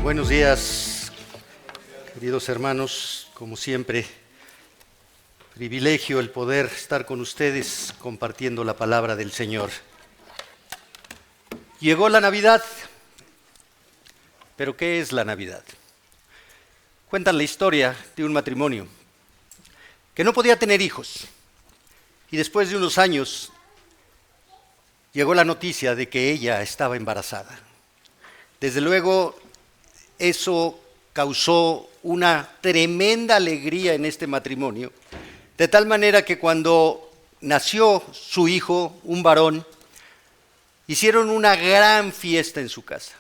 Buenos días, queridos hermanos, como siempre, privilegio el poder estar con ustedes compartiendo la palabra del Señor. Llegó la Navidad, pero ¿qué es la Navidad? Cuentan la historia de un matrimonio que no podía tener hijos y después de unos años llegó la noticia de que ella estaba embarazada. Desde luego, eso causó una tremenda alegría en este matrimonio, de tal manera que cuando nació su hijo, un varón, hicieron una gran fiesta en su casa,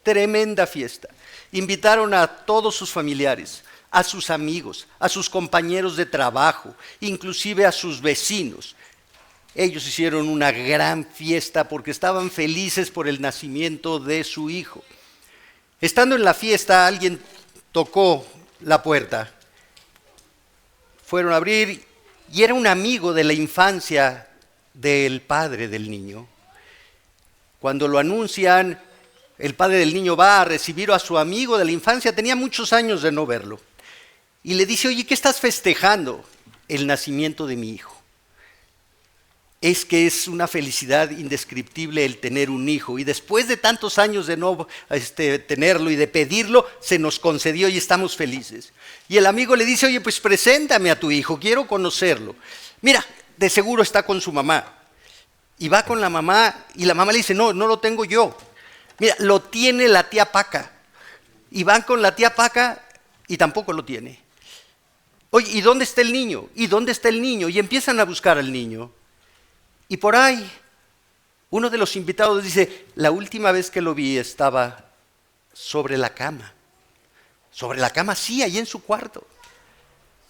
tremenda fiesta. Invitaron a todos sus familiares, a sus amigos, a sus compañeros de trabajo, inclusive a sus vecinos. Ellos hicieron una gran fiesta porque estaban felices por el nacimiento de su hijo. Estando en la fiesta, alguien tocó la puerta. Fueron a abrir y era un amigo de la infancia del padre del niño. Cuando lo anuncian, el padre del niño va a recibir a su amigo de la infancia, tenía muchos años de no verlo. Y le dice, oye, ¿qué estás festejando? El nacimiento de mi hijo. Es que es una felicidad indescriptible el tener un hijo. Y después de tantos años de no tenerlo y de pedirlo, se nos concedió y estamos felices. Y el amigo le dice, oye, pues preséntame a tu hijo, quiero conocerlo. Mira, de seguro está con su mamá. Y va con la mamá y la mamá le dice, no lo tengo yo. Mira, lo tiene la tía Paca. Y van con la tía Paca y tampoco lo tiene. Oye, ¿y dónde está el niño? ¿Y dónde está el niño? Y empiezan a buscar al niño. Y por ahí, uno de los invitados dice, la última vez que lo vi estaba sobre la cama. Sobre la cama, sí, ahí en su cuarto.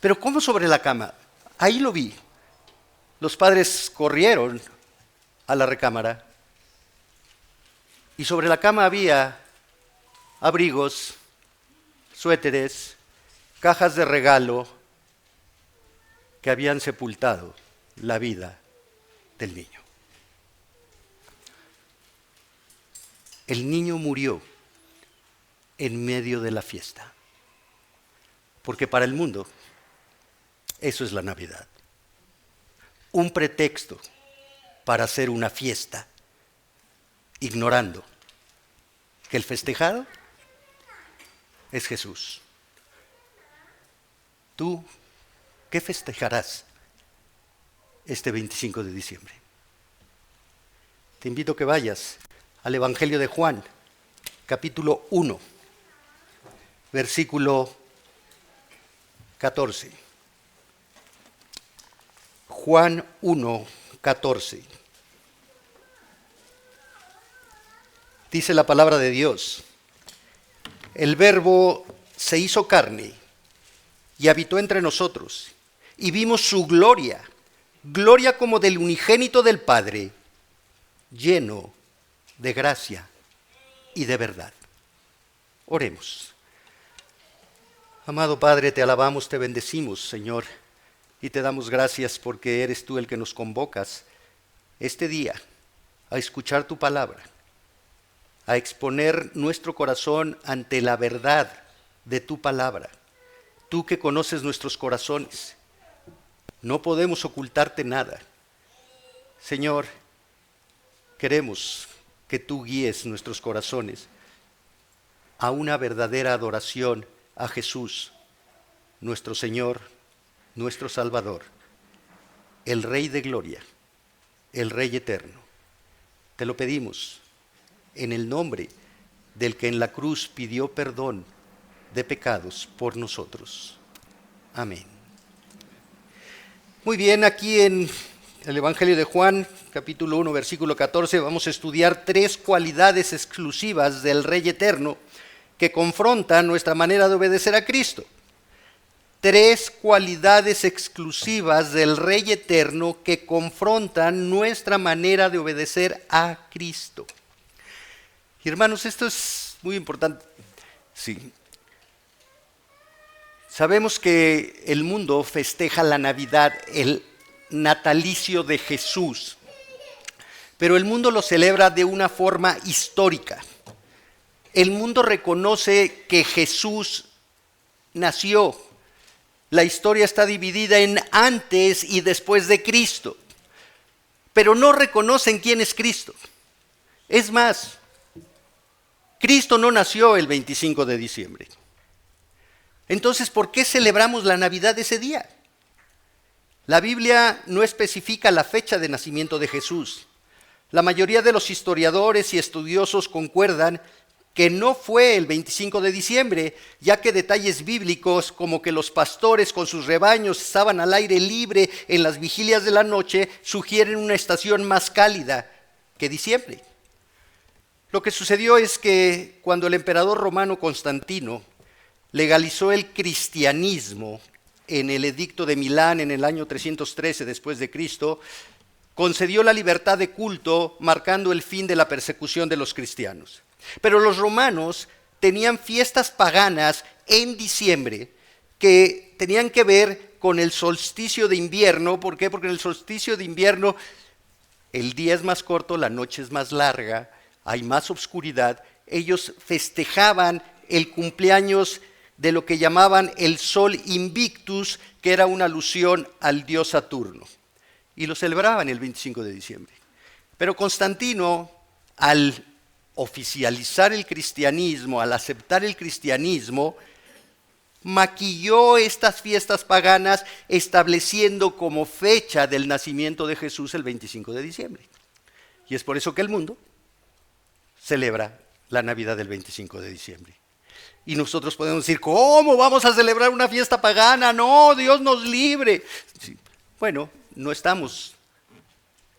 Pero ¿cómo sobre la cama? Ahí lo vi. Los padres corrieron a la recámara y sobre la cama había abrigos, suéteres, cajas de regalo que habían sepultado la vida del niño. El niño murió en medio de la fiesta, porque para el mundo eso es la Navidad, un pretexto para hacer una fiesta, ignorando que el festejado es Jesús. ¿Tú qué festejarás este 25 de diciembre? Te invito a que vayas al Evangelio de Juan, capítulo 1, versículo 14. Juan 1, 14. Dice la palabra de Dios, el Verbo se hizo carne y habitó entre nosotros, y vimos su gloria, gloria como del unigénito del Padre, lleno de gracia y de verdad. Oremos. Amado Padre, te alabamos, te bendecimos, Señor, y te damos gracias porque eres tú el que nos convocas este día a escuchar tu palabra, a exponer nuestro corazón ante la verdad de tu palabra. Tú que conoces nuestros corazones, no podemos ocultarte nada. Señor, queremos que tú guíes nuestros corazones a una verdadera adoración a Jesús, nuestro Señor, nuestro Salvador, el Rey de Gloria, el Rey eterno. Te lo pedimos en el nombre del que en la cruz pidió perdón de pecados por nosotros. Amén. Muy bien, aquí en el Evangelio de Juan, capítulo 1, versículo 14, vamos a estudiar 3 cualidades exclusivas del Rey eterno que confrontan nuestra manera de obedecer a Cristo. 3 cualidades exclusivas del Rey eterno que confrontan nuestra manera de obedecer a Cristo. Y hermanos, esto es muy importante. Sí. Sabemos que el mundo festeja la Navidad, el natalicio de Jesús, pero el mundo lo celebra de una forma histórica. El mundo reconoce que Jesús nació. La historia está dividida en antes y después de Cristo, pero no reconocen quién es Cristo. Es más, Cristo no nació el 25 de diciembre. Entonces, ¿por qué celebramos la Navidad ese día? La Biblia no especifica la fecha de nacimiento de Jesús. La mayoría de los historiadores y estudiosos concuerdan que no fue el 25 de diciembre, ya que detalles bíblicos como que los pastores con sus rebaños estaban al aire libre en las vigilias de la noche sugieren una estación más cálida que diciembre. Lo que sucedió es que cuando el emperador romano Constantino legalizó el cristianismo en el edicto de Milán en el año 313 después de Cristo, concedió la libertad de culto, marcando el fin de la persecución de los cristianos. Pero los romanos tenían fiestas paganas en diciembre que tenían que ver con el solsticio de invierno. ¿Por qué? Porque en el solsticio de invierno el día es más corto, la noche es más larga, hay más oscuridad. Ellos festejaban el cumpleaños de lo que llamaban el Sol Invictus, que era una alusión al dios Saturno. Y lo celebraban el 25 de diciembre. Pero Constantino, al oficializar el cristianismo, al aceptar el cristianismo, maquilló estas fiestas paganas estableciendo como fecha del nacimiento de Jesús el 25 de diciembre. Y es por eso que el mundo celebra la Navidad del 25 de diciembre. Y nosotros podemos decir, ¿cómo vamos a celebrar una fiesta pagana? No, Dios nos libre. Sí, bueno, no estamos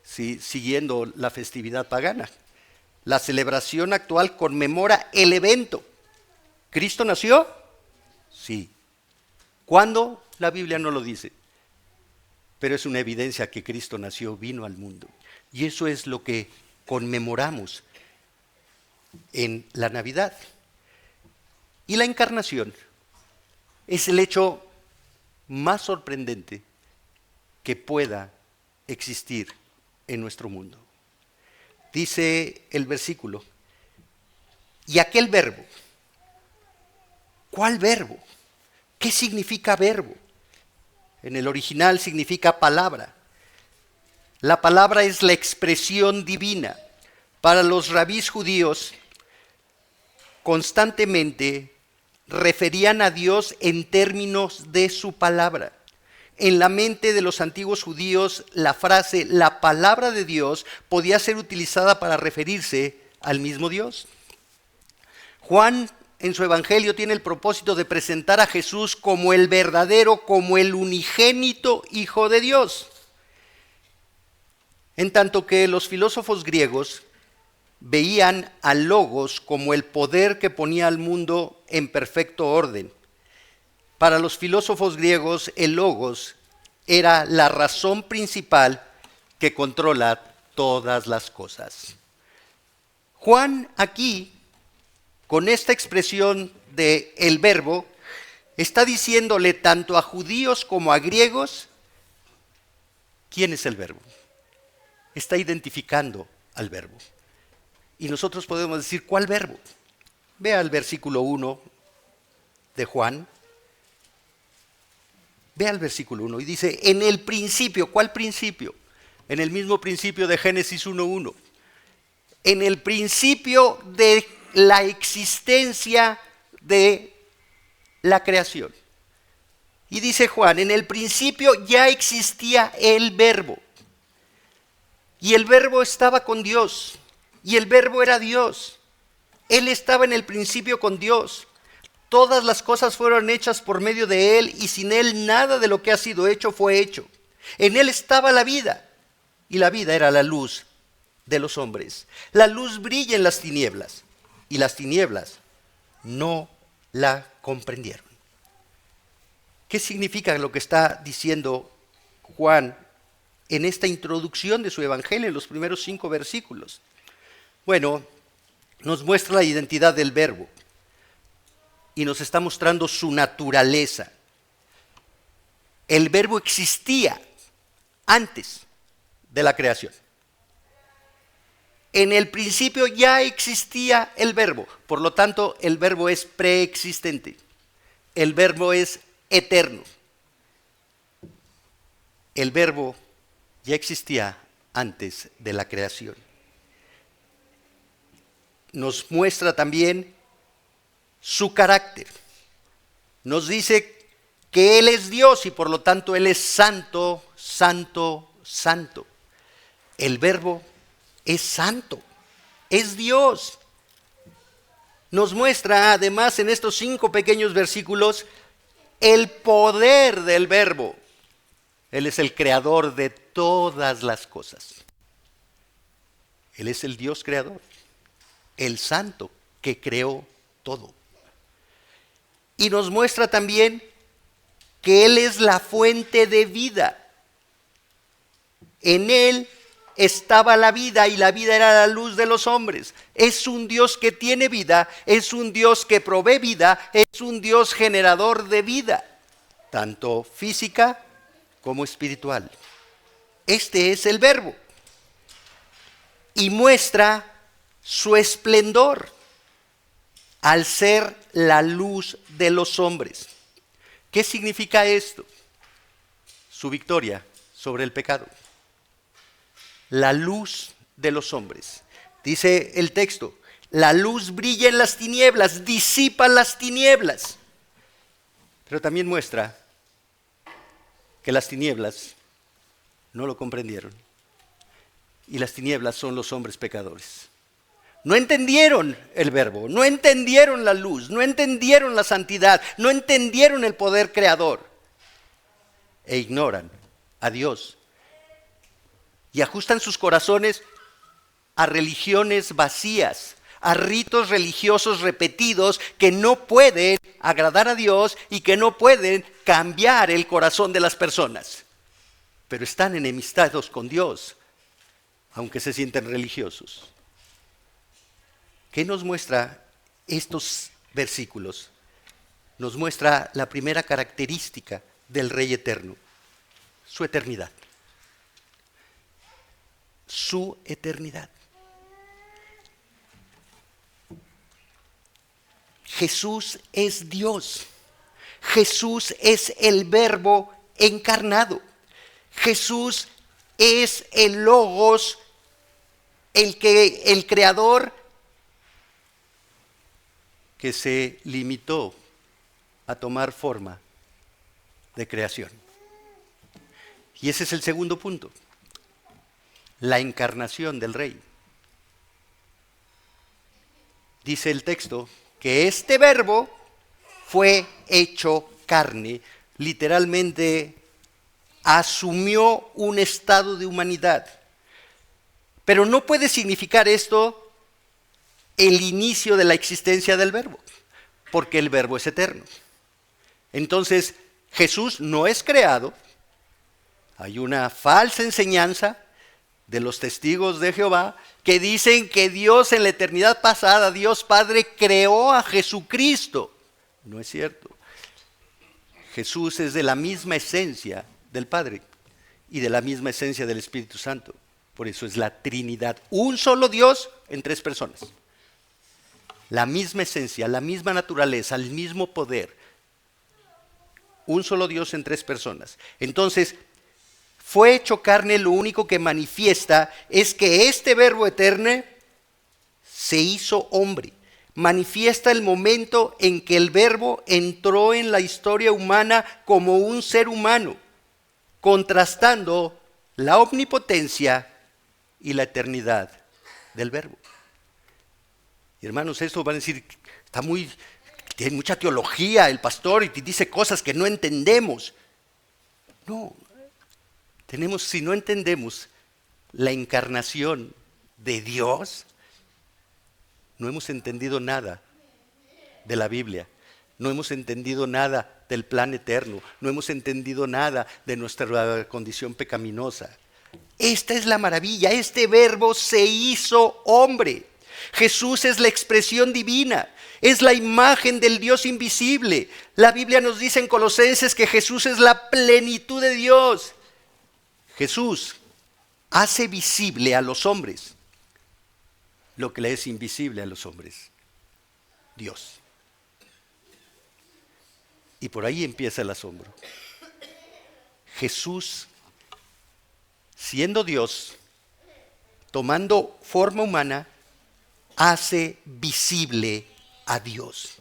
siguiendo la festividad pagana. La celebración actual conmemora el evento. ¿Cristo nació? Sí. ¿Cuándo? La Biblia no lo dice. Pero es una evidencia que Cristo nació, vino al mundo. Y eso es lo que conmemoramos en la Navidad. Y la encarnación es el hecho más sorprendente que pueda existir en nuestro mundo. Dice el versículo, y aquel verbo, ¿cuál verbo? ¿Qué significa verbo? En el original significa palabra. La palabra es la expresión divina. Para los rabís judíos, constantemente referían a Dios en términos de su palabra. En la mente de los antiguos judíos, la frase la palabra de Dios podía ser utilizada para referirse al mismo Dios. Juan en su evangelio tiene el propósito de presentar a Jesús como el verdadero, como el unigénito Hijo de Dios. En tanto que los filósofos griegos veían al Logos como el poder que ponía al mundo en perfecto orden. Para los filósofos griegos, el Logos era la razón principal que controla todas las cosas. Juan aquí, con esta expresión de el verbo, está diciéndole tanto a judíos como a griegos, ¿quién es el verbo? Está identificando al verbo. Y nosotros podemos decir, ¿cuál verbo? Vea el versículo 1 de Juan. Vea el versículo 1 y dice, en el principio, ¿cuál principio? En el mismo principio de Génesis 1:1. En el principio de la existencia de la creación. Y dice Juan, en el principio ya existía el verbo. Y el verbo estaba con Dios. Y el verbo era Dios. Él estaba en el principio con Dios. Todas las cosas fueron hechas por medio de Él, y sin Él nada de lo que ha sido hecho fue hecho. En Él estaba la vida, y la vida era la luz de los hombres. La luz brilla en las tinieblas, y las tinieblas no la comprendieron. ¿Qué significa lo que está diciendo Juan en esta introducción de su evangelio, en los primeros 5 versículos? Bueno, nos muestra la identidad del verbo. Y nos está mostrando su naturaleza. El verbo existía antes de la creación. En el principio ya existía el verbo, por lo tanto el verbo es preexistente, el verbo es eterno. El verbo ya existía antes de la creación. Nos muestra también su carácter. Nos dice que Él es Dios y por lo tanto Él es santo, santo, santo. El verbo es santo, es Dios. Nos muestra además en estos 5 pequeños versículos el poder del verbo. Él es el creador de todas las cosas. Él es el Dios creador, el santo que creó todo. Y nos muestra también que Él es la fuente de vida. En Él estaba la vida y la vida era la luz de los hombres. Es un Dios que tiene vida, es un Dios que provee vida, es un Dios generador de vida, tanto física como espiritual. Este es el verbo. Y muestra su esplendor al ser la luz de los hombres. ¿Qué significa esto? Su victoria sobre el pecado. La luz de los hombres. Dice el texto, la luz brilla en las tinieblas, disipa las tinieblas. Pero también muestra que las tinieblas no lo comprendieron. Y las tinieblas son los hombres pecadores. No entendieron el verbo, no entendieron la luz, no entendieron la santidad, no entendieron el poder creador. E ignoran a Dios. Y ajustan sus corazones a religiones vacías, a ritos religiosos repetidos que no pueden agradar a Dios y que no pueden cambiar el corazón de las personas. Pero están enemistados con Dios, aunque se sienten religiosos. ¿Qué nos muestra estos versículos? Nos muestra la primera característica del Rey Eterno, su eternidad. Su eternidad. Jesús es Dios. Jesús es el Verbo encarnado. Jesús es el Logos, el Creador que se limitó a tomar forma de creación. Y ese es el segundo punto, la encarnación del Rey. Dice el texto que este verbo fue hecho carne, literalmente asumió un estado de humanidad. Pero no puede significar esto el inicio de la existencia del verbo, porque el verbo es eterno. Entonces, Jesús no es creado. Hay una falsa enseñanza de los testigos de Jehová que dicen que Dios en la eternidad pasada, Dios Padre, creó a Jesucristo. No es cierto. Jesús es de la misma esencia del Padre y de la misma esencia del Espíritu Santo. Por eso es la Trinidad. Un solo Dios en 3 personas. La misma esencia, la misma naturaleza, el mismo poder. Un solo Dios en 3 personas. Entonces, fue hecho carne, lo único que manifiesta es que este verbo eterno se hizo hombre. Manifiesta el momento en que el verbo entró en la historia humana como un ser humano, contrastando la omnipotencia y la eternidad del verbo. Y hermanos, esto van a decir, tiene mucha teología el pastor y dice cosas que no entendemos. No, si no entendemos la encarnación de Dios, no hemos entendido nada de la Biblia, no hemos entendido nada del plan eterno, no hemos entendido nada de nuestra condición pecaminosa. Esta es la maravilla, este verbo se hizo hombre. Jesús es la expresión divina, es la imagen del Dios invisible. La Biblia nos dice en Colosenses que Jesús es la plenitud de Dios. Jesús hace visible a los hombres lo que le es invisible a los hombres, Dios. Y por ahí empieza el asombro. Jesús, siendo Dios, tomando forma humana, hace visible a Dios.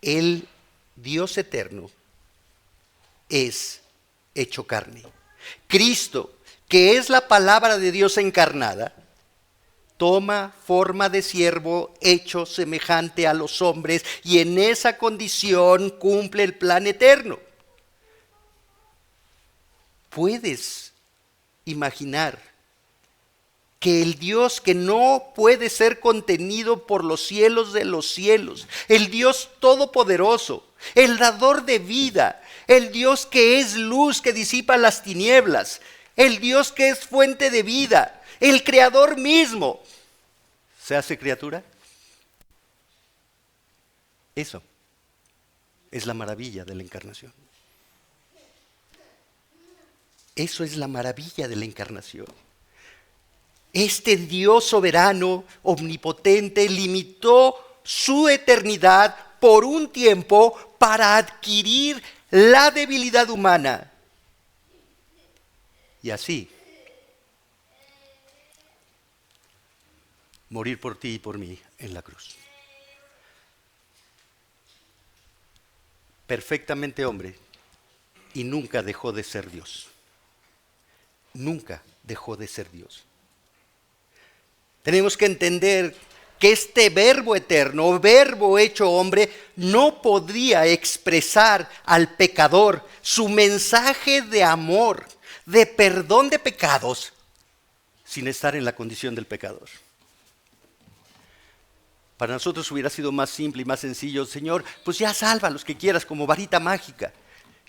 El Dios eterno es hecho carne. Cristo, que es la palabra de Dios encarnada, toma forma de siervo hecho semejante a los hombres y en esa condición cumple el plan eterno. ¿Puedes imaginar que el Dios que no puede ser contenido por los cielos de los cielos, el Dios todopoderoso, el dador de vida, el Dios que es luz que disipa las tinieblas, el Dios que es fuente de vida, el creador mismo, se hace criatura? Eso es la maravilla de la encarnación. Eso es la maravilla de la encarnación. Este Dios soberano, omnipotente, limitó su eternidad por un tiempo para adquirir la debilidad humana. Y así, morir por ti y por mí en la cruz. Perfectamente hombre y nunca dejó de ser Dios. Nunca dejó de ser Dios. Tenemos que entender que este verbo eterno, verbo hecho hombre, no podría expresar al pecador su mensaje de amor, de perdón de pecados, sin estar en la condición del pecador. Para nosotros hubiera sido más simple y más sencillo: Señor, pues ya salva a los que quieras como varita mágica.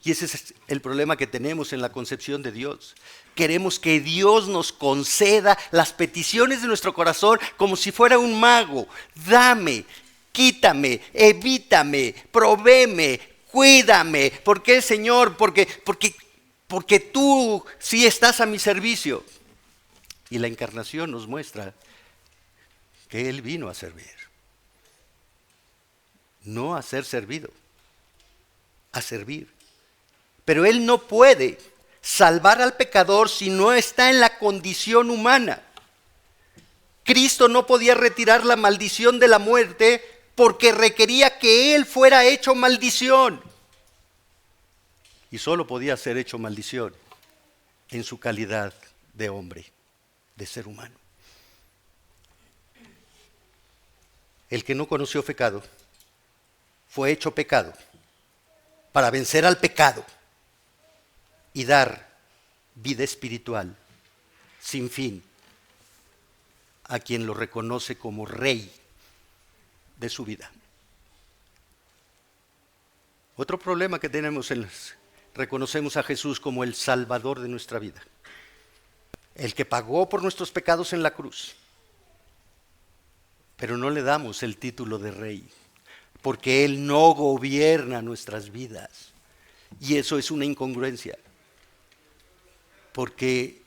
Y ese es el problema que tenemos en la concepción de Dios. Queremos que Dios nos conceda las peticiones de nuestro corazón como si fuera un mago. Dame, quítame, evítame, provéeme, cuídame. ¿Por qué, Señor? Porque tú sí estás a mi servicio. Y la encarnación nos muestra que Él vino a servir. No a ser servido, a servir. Pero Él no puede salvar al pecador si no está en la condición humana. Cristo no podía retirar la maldición de la muerte porque requería que Él fuera hecho maldición. Y solo podía ser hecho maldición en su calidad de hombre, de ser humano. El que no conoció pecado fue hecho pecado para vencer al pecado y dar vida espiritual sin fin a quien lo reconoce como rey de su vida. Otro problema que tenemos es reconocemos a Jesús como el Salvador de nuestra vida, el que pagó por nuestros pecados en la cruz, pero no le damos el título de rey, porque Él no gobierna nuestras vidas, y eso es una incongruencia. Porque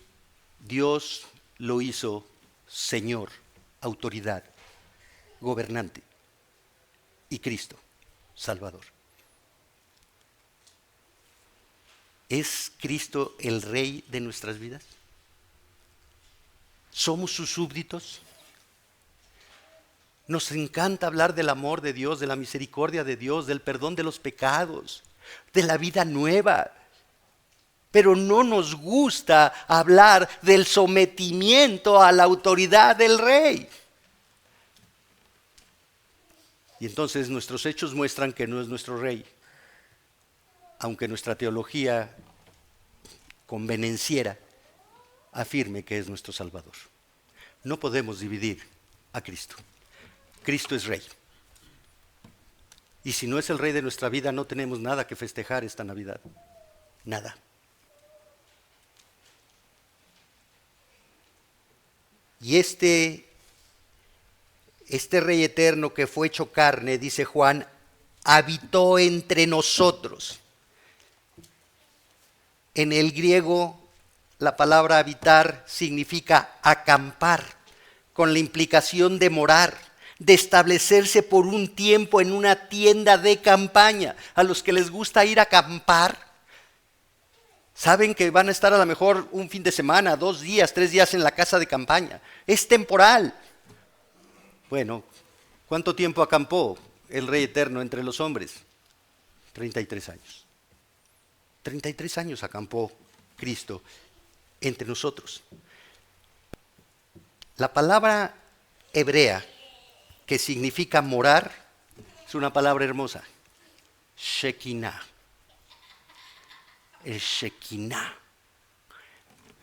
Dios lo hizo Señor, autoridad, gobernante, y Cristo, Salvador. ¿Es Cristo el Rey de nuestras vidas? ¿Somos sus súbditos? Nos encanta hablar del amor de Dios, de la misericordia de Dios, del perdón de los pecados, de la vida nueva. Pero no nos gusta hablar del sometimiento a la autoridad del rey. Y entonces nuestros hechos muestran que no es nuestro rey, aunque nuestra teología convenenciera afirme que es nuestro Salvador. No podemos dividir a Cristo. Cristo es rey. Y si no es el rey de nuestra vida, no tenemos nada que festejar esta Navidad. Nada. Y este Rey eterno que fue hecho carne, dice Juan, habitó entre nosotros. En el griego, la palabra habitar significa acampar, con la implicación de morar, de establecerse por un tiempo en una tienda de campaña. A los que les gusta ir a acampar, saben que van a estar a lo mejor un fin de semana, 2 días, 3 días en la casa de campaña. Es temporal. Bueno, ¿cuánto tiempo acampó el Rey Eterno entre los hombres? 33 años. 33 años acampó Cristo entre nosotros. La palabra hebrea que significa morar es una palabra hermosa. Shekinah. El Shekinah.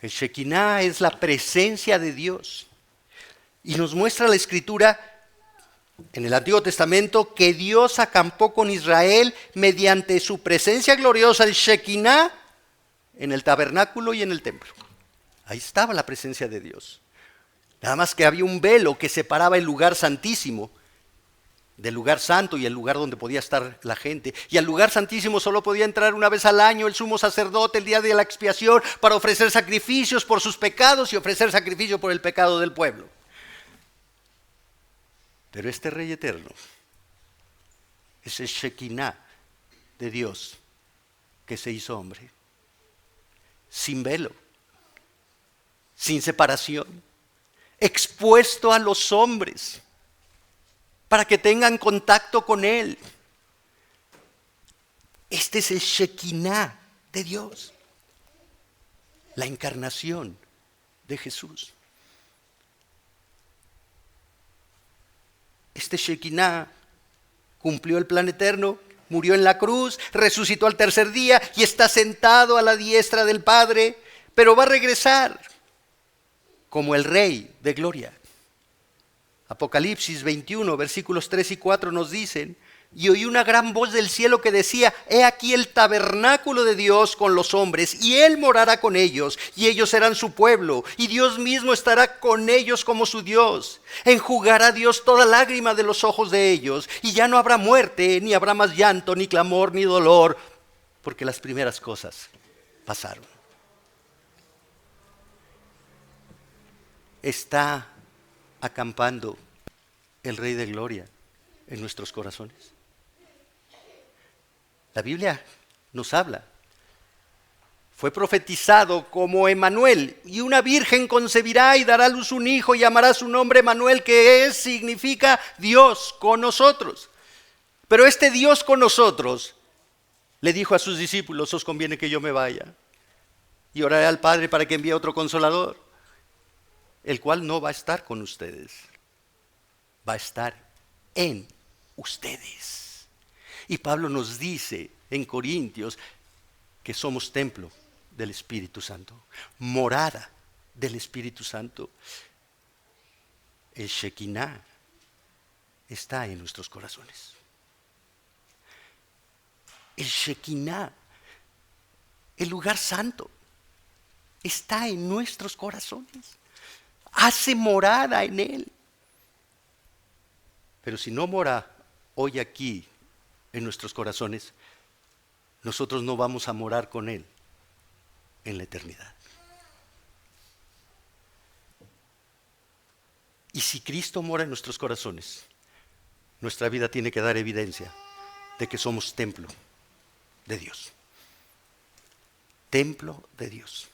El Shekinah es la presencia de Dios. Y nos muestra la Escritura en el Antiguo Testamento que Dios acampó con Israel mediante su presencia gloriosa, el Shekinah, en el tabernáculo y en el templo. Ahí estaba la presencia de Dios. Nada más que había un velo que separaba el lugar santísimo del lugar santo y el lugar donde podía estar la gente. Y al lugar santísimo solo podía entrar una vez al año el sumo sacerdote el día de la expiación para ofrecer sacrificios por sus pecados y ofrecer sacrificio por el pecado del pueblo. Pero este Rey Eterno es el Shekinah de Dios que se hizo hombre, sin velo, sin separación, expuesto a los hombres para que tengan contacto con Él. Este es el Shekinah de Dios, la encarnación de Jesús. Este Shekinah cumplió el plan eterno, murió en la cruz, resucitó al tercer día y está sentado a la diestra del Padre, pero va a regresar como el Rey de gloria. Apocalipsis 21, versículos 3 y 4 nos dicen: y oí una gran voz del cielo que decía: he aquí el tabernáculo de Dios con los hombres, y Él morará con ellos, y ellos serán su pueblo, y Dios mismo estará con ellos como su Dios. Enjugará Dios toda lágrima de los ojos de ellos, y ya no habrá muerte, ni habrá más llanto, ni clamor, ni dolor, porque las primeras cosas pasaron. Está acampando el Rey de Gloria en nuestros corazones. La Biblia nos habla. Fue profetizado como Emanuel, y una virgen concebirá y dará a luz un hijo y llamará su nombre Emanuel, que significa Dios con nosotros. Pero este Dios con nosotros le dijo a sus discípulos: os conviene que yo me vaya y oraré al Padre para que envíe otro consolador, el cual no va a estar con ustedes, va a estar en ustedes. Y Pablo nos dice en Corintios que somos templo del Espíritu Santo, morada del Espíritu Santo. El Shekinah está en nuestros corazones. El Shekinah, el lugar santo, está en nuestros corazones. Hace morada en Él. Pero si no mora hoy aquí en nuestros corazones, nosotros no vamos a morar con Él en la eternidad. Y si Cristo mora en nuestros corazones, nuestra vida tiene que dar evidencia de que somos templo de Dios. Templo de Dios.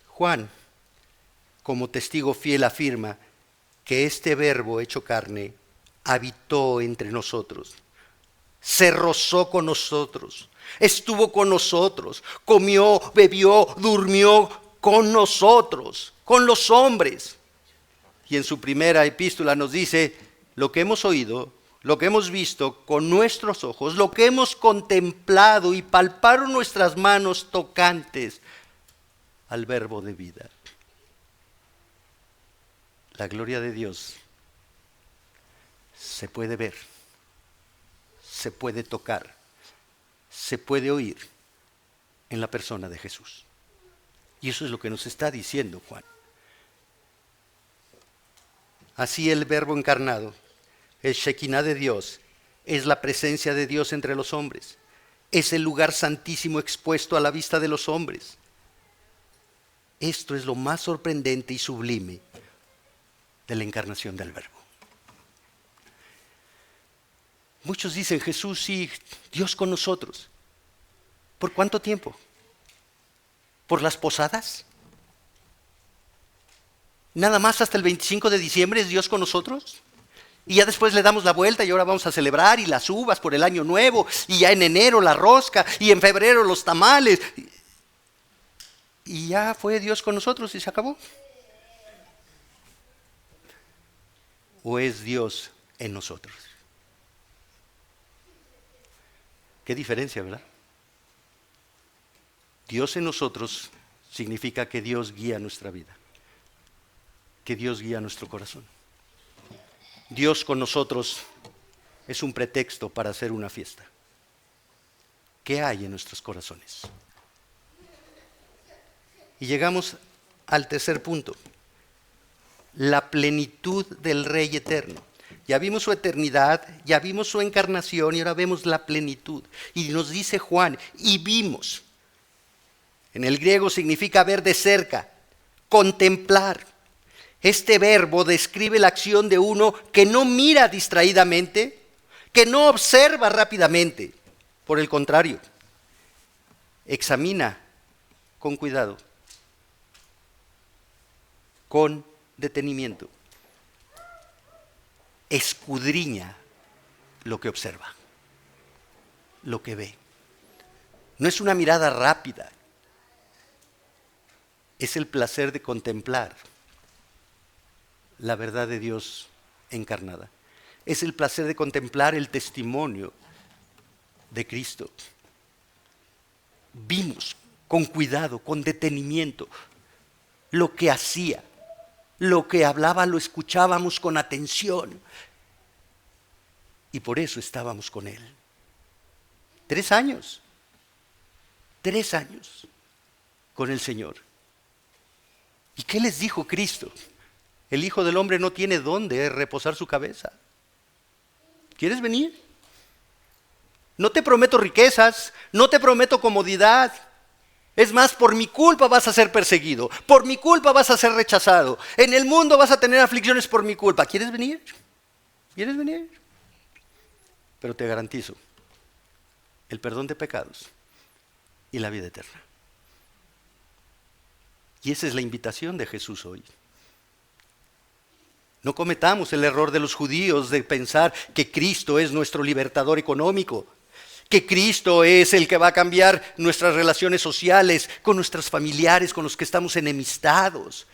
Juan, como testigo fiel, afirma que este verbo hecho carne habitó entre nosotros, se rozó con nosotros, estuvo con nosotros, comió, bebió, durmió con nosotros, con los hombres. Y en su primera epístola nos dice: lo que hemos oído, lo que hemos visto con nuestros ojos, lo que hemos contemplado y palparon nuestras manos tocantes al verbo de vida. La gloria de Dios se puede ver, se puede tocar, se puede oír en la persona de Jesús. Y eso es lo que nos está diciendo Juan. Así el verbo encarnado, el Shekinah de Dios, es la presencia de Dios entre los hombres. Es el lugar santísimo expuesto a la vista de los hombres. Esto es lo más sorprendente y sublime de la encarnación del Verbo. Muchos dicen, Jesús, sí, Dios con nosotros. ¿Por cuánto tiempo? ¿Por las posadas? ¿Nada más hasta el 25 de diciembre es Dios con nosotros? Y ya después le damos la vuelta y ahora vamos a celebrar y las uvas por el año nuevo, y ya en enero la rosca, y en febrero los tamales. Y ya fue Dios con nosotros y se acabó. ¿O es Dios en nosotros? Qué diferencia, ¿verdad? Dios en nosotros significa que Dios guía nuestra vida, que Dios guía nuestro corazón. Dios con nosotros es un pretexto para hacer una fiesta. ¿Qué hay en nuestros corazones? Y llegamos al tercer punto, la plenitud del Rey eterno. Ya vimos su eternidad, ya vimos su encarnación y ahora vemos la plenitud. Y nos dice Juan, y vimos. En el griego significa ver de cerca, contemplar. Este verbo describe la acción de uno que no mira distraídamente, que no observa rápidamente. Por el contrario, examina con cuidado, con detenimiento. Escudriña lo que observa, lo que ve. No es una mirada rápida, es el placer de contemplar la verdad de Dios encarnada. Es el placer de contemplar el testimonio de Cristo. Vimos con cuidado, con detenimiento, lo que hacía, lo que hablaba, lo escuchábamos con atención. Y por eso estábamos con Él. 3 años. 3 años con el Señor. ¿Y qué les dijo Cristo? El Hijo del Hombre no tiene dónde reposar su cabeza. ¿Quieres venir? No te prometo riquezas, no te prometo comodidad. Es más, por mi culpa vas a ser perseguido, por mi culpa vas a ser rechazado. En el mundo vas a tener aflicciones por mi culpa. ¿Quieres venir? ¿Quieres venir? Pero te garantizo el perdón de pecados y la vida eterna. Y esa es la invitación de Jesús hoy. No cometamos el error de los judíos de pensar que Cristo es nuestro libertador económico, que Cristo es el que va a cambiar nuestras relaciones sociales con nuestros familiares, con los que estamos enemistados.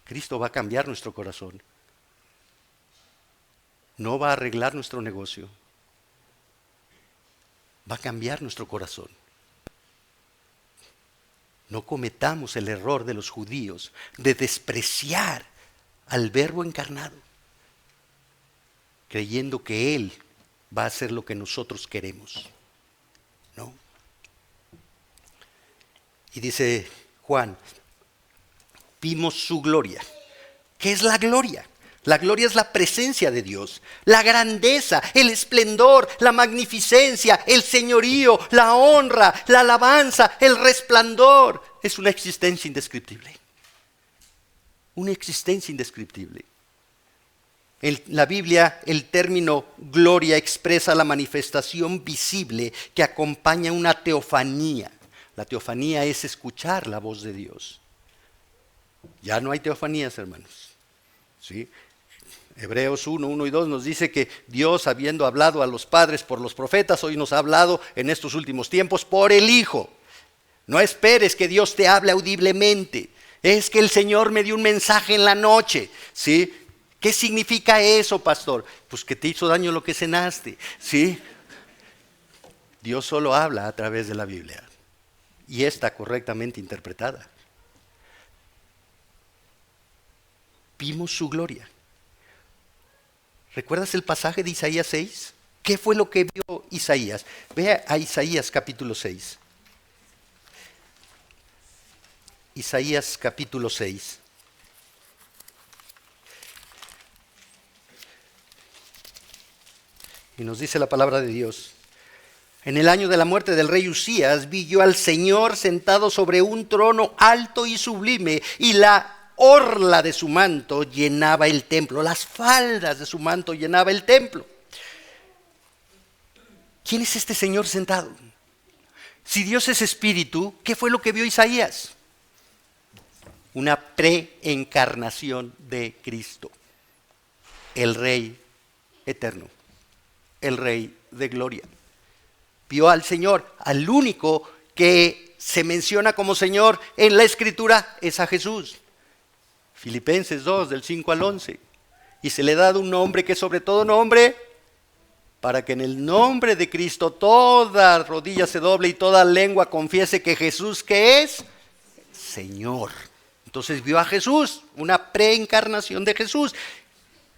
Cristo va a cambiar nuestro corazón. No va a arreglar nuestro negocio. Va a cambiar nuestro corazón. No cometamos el error de los judíos de despreciar al Verbo encarnado, creyendo que Él va a hacer lo que nosotros queremos. No. Y dice Juan, vimos su gloria. ¿Qué es la gloria? La gloria es la presencia de Dios, la grandeza, el esplendor, la magnificencia, el señorío, la honra, la alabanza, el resplandor. Es una existencia indescriptible. Una existencia indescriptible. En la Biblia, el término gloria expresa la manifestación visible que acompaña una teofanía. La teofanía es escuchar la voz de Dios. Ya no hay teofanías, hermanos. ¿Sí? Hebreos 1, 1 y 2 nos dice que Dios, habiendo hablado a los padres por los profetas, hoy nos ha hablado en estos últimos tiempos por el Hijo. No esperes que Dios te hable audiblemente. Es que el Señor me dio un mensaje en la noche. ¿Sí? ¿Qué significa eso, pastor? Pues que te hizo daño lo que cenaste. ¿Sí? Dios solo habla a través de la Biblia. Y está correctamente interpretada. Vimos su gloria. ¿Recuerdas el pasaje de Isaías 6? ¿Qué fue lo que vio Isaías? Ve a Isaías capítulo 6. Isaías capítulo 6. Y nos dice la palabra de Dios: en el año de la muerte del rey Usías, vi yo al Señor sentado sobre un trono alto y sublime, y la orla de su manto llenaba el templo, las faldas de su manto llenaba el templo. ¿Quién es este Señor sentado? Si Dios es espíritu, ¿qué fue lo que vio Isaías? Una preencarnación de Cristo, el Rey eterno, el Rey de gloria. Vio al Señor, al único que se menciona como Señor en la Escritura es a Jesús. Filipenses 2, del 5 al 11. Y se le ha dado un nombre que es sobre todo nombre, para que en el nombre de Cristo toda rodilla se doble y toda lengua confiese que Jesús, ¿qué es? Señor. Entonces vio a Jesús, una preencarnación de Jesús.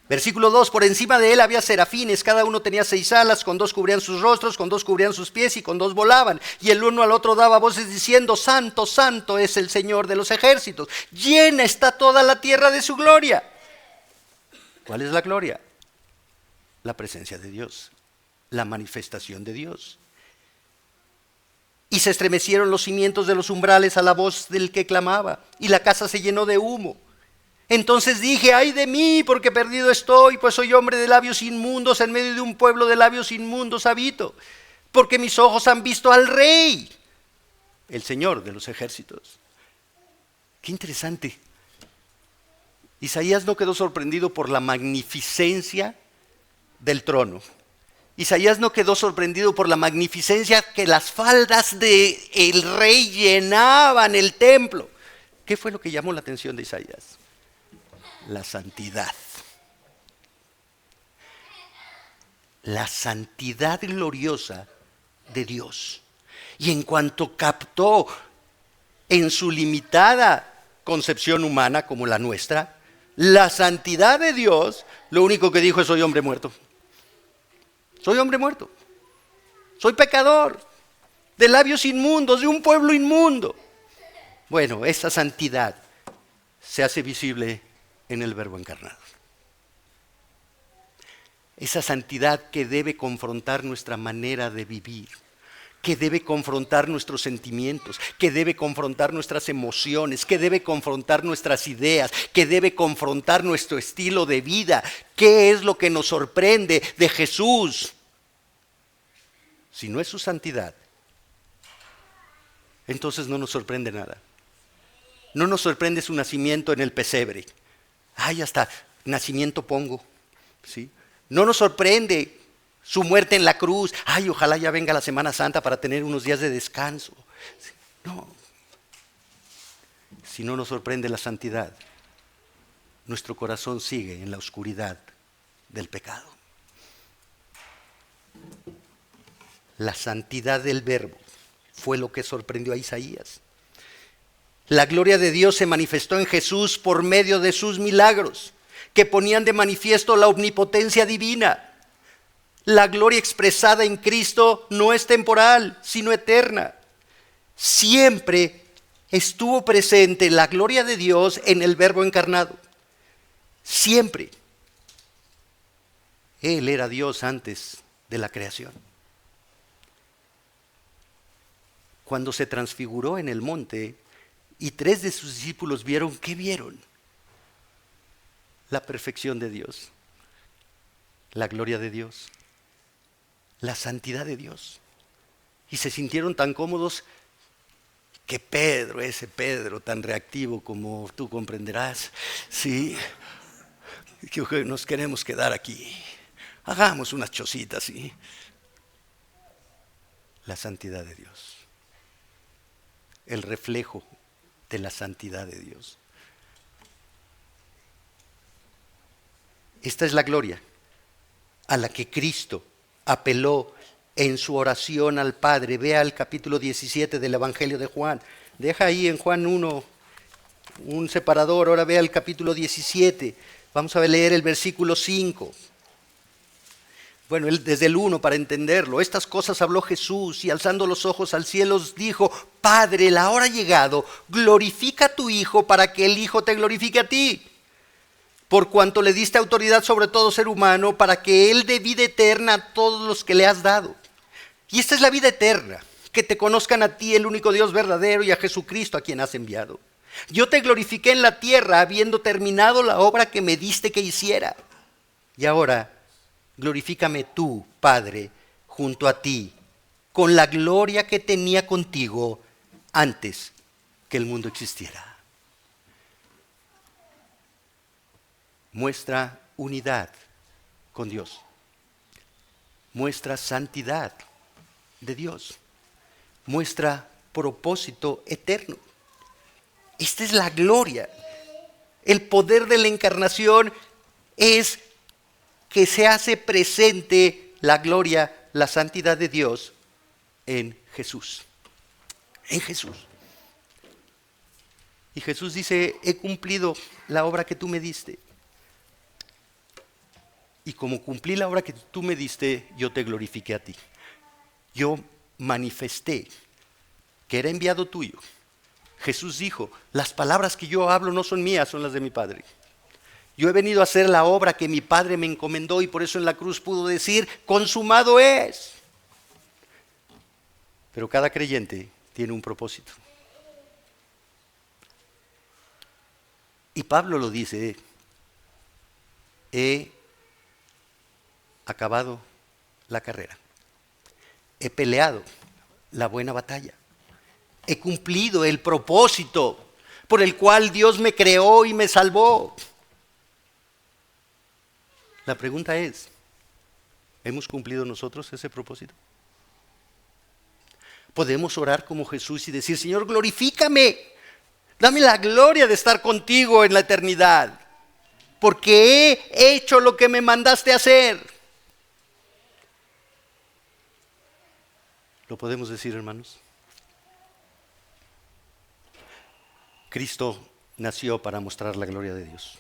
Versículo 2, por encima de él había serafines, cada uno tenía 6 alas, con 2 cubrían sus rostros, con 2 cubrían sus pies y con 2 volaban. Y el uno al otro daba voces diciendo: Santo, santo es el Señor de los ejércitos, llena está toda la tierra de su gloria. ¿Cuál es la gloria? La presencia de Dios, la manifestación de Dios. Y se estremecieron los cimientos de los umbrales a la voz del que clamaba, y la casa se llenó de humo. Entonces dije: ay de mí, porque perdido estoy, pues soy hombre de labios inmundos, en medio de un pueblo de labios inmundos habito, porque mis ojos han visto al Rey, el Señor de los ejércitos. Qué interesante. Isaías no quedó sorprendido por la magnificencia del trono. Isaías no quedó sorprendido por la magnificencia que las faldas del rey llenaban el templo. ¿Qué fue lo que llamó la atención de Isaías? La santidad. La santidad gloriosa de Dios. Y en cuanto captó en su limitada concepción humana como la nuestra, la santidad de Dios, lo único que dijo es: soy hombre muerto. Soy hombre muerto. Soy pecador, de labios inmundos, de un pueblo inmundo. Bueno, esa santidad se hace visible en el Verbo encarnado. Esa santidad que debe confrontar nuestra manera de vivir, que debe confrontar nuestros sentimientos, que debe confrontar nuestras emociones, que debe confrontar nuestras ideas, que debe confrontar nuestro estilo de vida. ¿Qué es lo que nos sorprende de Jesús? Si no es su santidad, entonces no nos sorprende nada. No nos sorprende su nacimiento en el pesebre. Ay, hasta nacimiento pongo, ¿sí? No nos sorprende su muerte en la cruz. Ay, ojalá ya venga la Semana Santa para tener unos días de descanso. No. Si no nos sorprende la santidad, nuestro corazón sigue en la oscuridad del pecado. La santidad del Verbo fue lo que sorprendió a Isaías. La gloria de Dios se manifestó en Jesús por medio de sus milagros, que ponían de manifiesto la omnipotencia divina. La gloria expresada en Cristo no es temporal, sino eterna. Siempre estuvo presente la gloria de Dios en el Verbo encarnado. Siempre. Él era Dios antes de la creación. Cuando se transfiguró en el monte y 3 de sus discípulos vieron, ¿qué vieron? La perfección de Dios, la gloria de Dios, la santidad de Dios. Y se sintieron tan cómodos que Pedro, ese Pedro tan reactivo como tú comprenderás, sí, que nos queremos quedar aquí. Hagamos unas chocitas, sí. La santidad de Dios, el reflejo de la santidad de Dios. Esta es la gloria a la que Cristo apeló en su oración al Padre. Vea el capítulo 17 del Evangelio de Juan. Deja ahí en Juan 1 un separador. Ahora vea el capítulo 17. Vamos a leer el versículo 5. Bueno, desde el 1 para entenderlo. Estas cosas habló Jesús y alzando los ojos al cielo dijo: Padre, la hora ha llegado, glorifica a tu Hijo para que el Hijo te glorifique a ti. por cuanto le diste autoridad sobre todo ser humano, para que Él dé vida eterna a todos los que le has dado. Y esta es la vida eterna, que te conozcan a ti, el único Dios verdadero, y a Jesucristo a quien has enviado. Yo te glorifiqué en la tierra, habiendo terminado la obra que me diste que hiciera. Y ahora, glorifícame tú, Padre, junto a ti, con la gloria que tenía contigo antes que el mundo existiera. Muestra unidad con Dios. Muestra santidad de Dios. Muestra propósito eterno. Esta es la gloria. El poder de la encarnación es que se hace presente la gloria, la santidad de Dios en Jesús. En Jesús. Y Jesús dice, he cumplido la obra que tú me diste. Y como cumplí la obra que tú me diste, yo te glorifiqué a ti. Yo manifesté que era enviado tuyo. Jesús dijo, las palabras que yo hablo no son mías, son las de mi Padre. Yo he venido a hacer la obra que mi Padre me encomendó y por eso en la cruz pudo decir, consumado es. Pero cada creyente tiene un propósito. Y Pablo lo dice, he acabado la carrera, he peleado la buena batalla, he cumplido el propósito por el cual Dios me creó y me salvó. La pregunta es, ¿hemos cumplido nosotros ese propósito? Podemos orar como Jesús y decir, Señor, glorifícame, dame la gloria de estar contigo en la eternidad, porque he hecho lo que me mandaste hacer. ¿Lo podemos decir, hermanos? Cristo nació para mostrar la gloria de Dios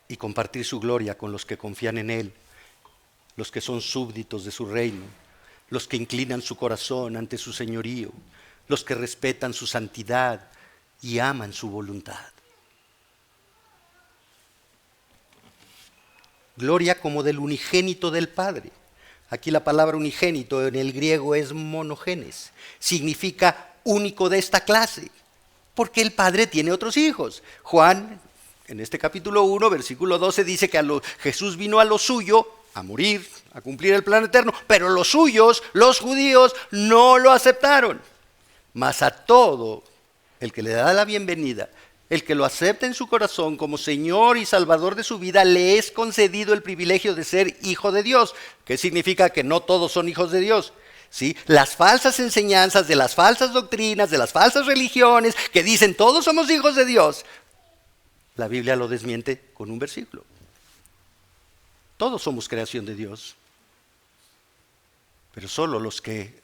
y compartir su gloria con los que confían en Él, los que son súbditos de su reino, los que inclinan su corazón ante su señorío, los que respetan su santidad y aman su voluntad. Gloria como del unigénito del Padre. Aquí la palabra unigénito en el griego es monogenes, significa único de esta clase, porque el Padre tiene otros hijos. Juan, en este capítulo 1, versículo 12, dice que Jesús vino a lo suyo, a morir, a cumplir el plan eterno, pero los suyos, los judíos, no lo aceptaron. Mas a todo el que le da la bienvenida, el que lo acepta en su corazón como Señor y Salvador de su vida, le es concedido el privilegio de ser hijo de Dios. ¿Qué significa? Que no todos son hijos de Dios. ¿Sí? Las falsas enseñanzas de las falsas doctrinas, de las falsas religiones, que dicen todos somos hijos de Dios, la Biblia lo desmiente con un versículo. Todos somos creación de Dios, pero solo los que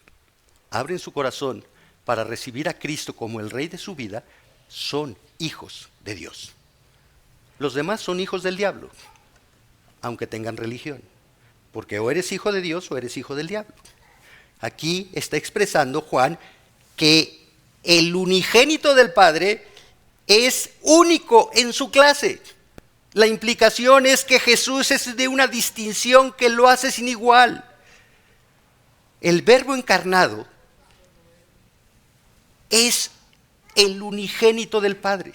abren su corazón para recibir a Cristo como el Rey de su vida, son hijos de Dios. Los demás son hijos del diablo, aunque tengan religión, porque o eres hijo de Dios o eres hijo del diablo. Aquí está expresando Juan que el unigénito del Padre es único en su clase. La implicación es que Jesús es de una distinción que lo hace sin igual. El Verbo encarnado es el unigénito del Padre.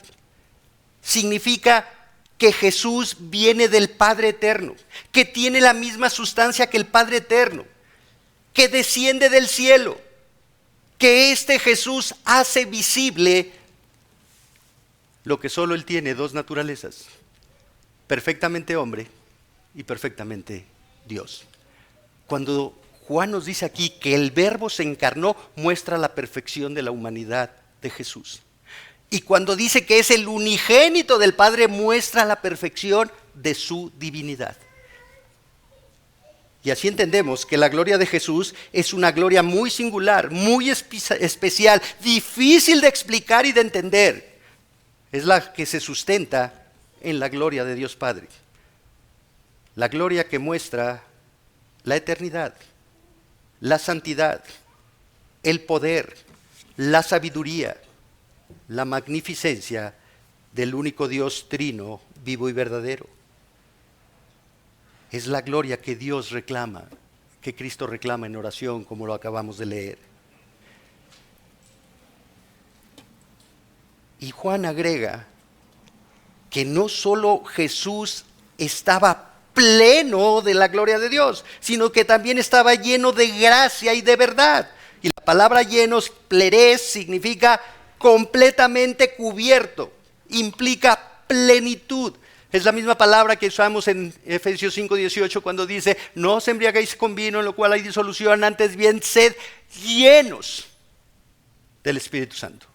Significa que Jesús viene del Padre eterno, que tiene la misma sustancia que el Padre eterno, que desciende del cielo, que este Jesús hace visible lo que solo Él tiene, dos naturalezas, perfectamente hombre y perfectamente Dios. Cuando Juan nos dice aquí que el Verbo se encarnó, muestra la perfección de la humanidad de Jesús. Y cuando dice que es el unigénito del Padre, muestra la perfección de su divinidad. Y así entendemos que la gloria de Jesús es una gloria muy singular, muy especial, difícil de explicar y de entender. Es la que se sustenta en la gloria de Dios Padre. La gloria que muestra la eternidad, la santidad, el poder, la sabiduría, la magnificencia del único Dios trino, vivo y verdadero. Es la gloria que Dios reclama, que Cristo reclama en oración, como lo acabamos de leer. Y Juan agrega que no solo Jesús estaba pleno de la gloria de Dios, sino que también estaba lleno de gracia y de verdad. Y la palabra llenos, plerés, significa completamente cubierto, implica plenitud. Es la misma palabra que usamos en Efesios 5:18 cuando dice: no os embriaguéis con vino en lo cual hay disolución, antes bien sed llenos del Espíritu Santo.